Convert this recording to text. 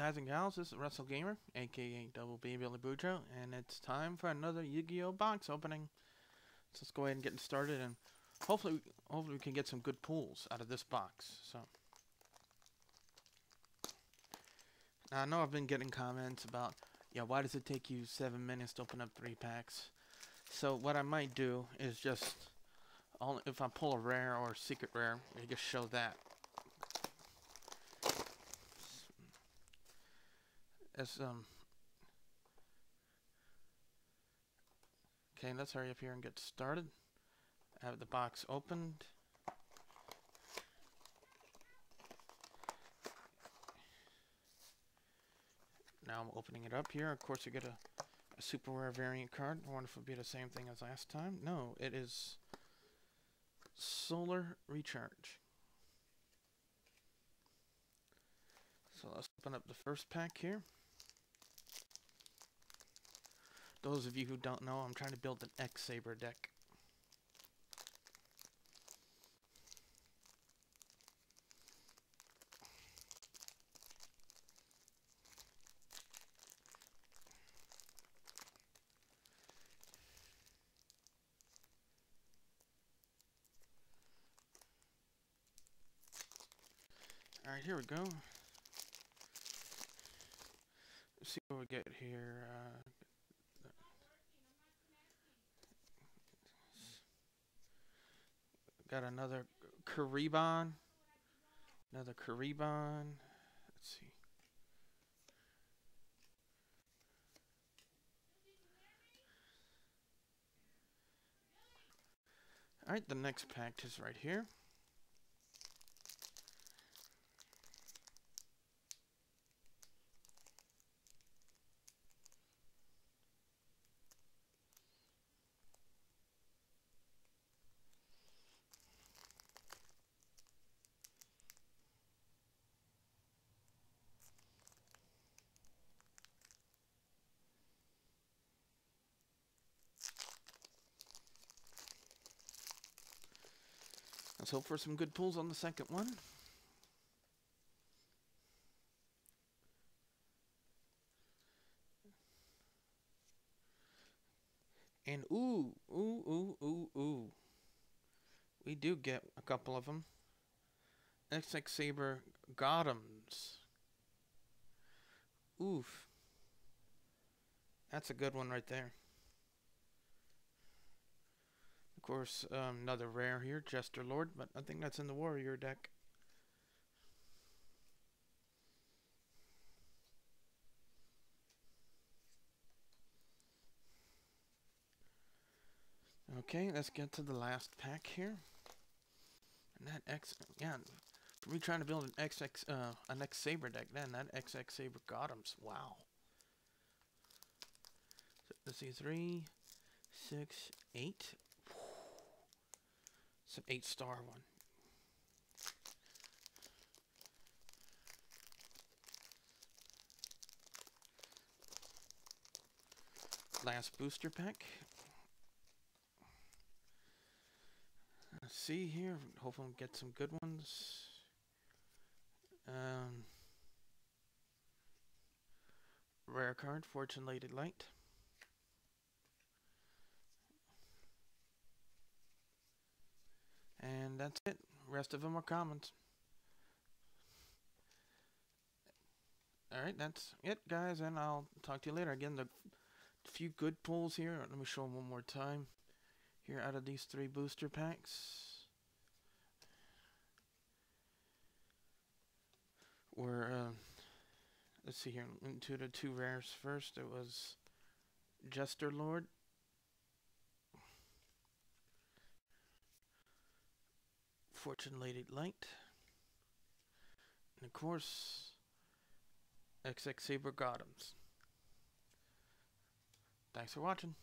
guys and gals, this is Russell Gamer, aka Double B Billy Yugioh, and it's time for another Yu-Gi-Oh box opening. So let's go ahead and get started, and hopefully we can get some good pulls out of this box. So now, I know I've been getting comments about, yeah, why does it take you 7 minutes to open up 3 packs? So what I might do is just, if I pull a rare or a secret rare, I just show that. Okay, let's hurry up here and get started. I have the box opened. Now I'm opening it up here. Of course, you get a super rare variant card. I wonder if it'll be the same thing as last time. No, it is Solar Recharge. So let's open up the first pack here. Those of you who don't know, I'm trying to build an X-Saber deck. Alright, here we go. Let's see what we get here. Got another Karibon. Another Karibon. Let's see. Alright, the next pack is right here. Let's hope for some good pulls on the second one. And ooh, we do get a couple of them. X-Saber Gotham's. Oof. That's a good one right there. Of course, another rare here, Jester Lord, but I think that's in the Warrior deck. Okay, let's get to the last pack here. And that for me trying to build an X-Saber deck, then that X-Saber Gotham's. Wow. So, let's see, 3, 6, 8. It's an 8-star one. Last booster pack. Let's see here. Hopefully we'll get some good ones. Rare card, Fortune Lady Light. And that's it. Rest of them are commons. Alright, that's it, guys, and I'll talk to you later. Again, the few good pulls here. Let me show them one more time. Here, out of these 3 booster packs, were, let's see here, into the 2 rares first. It was Jester Lord, Fortune Lady Light, and of course, X-Saber Gotham's. Thanks for watching.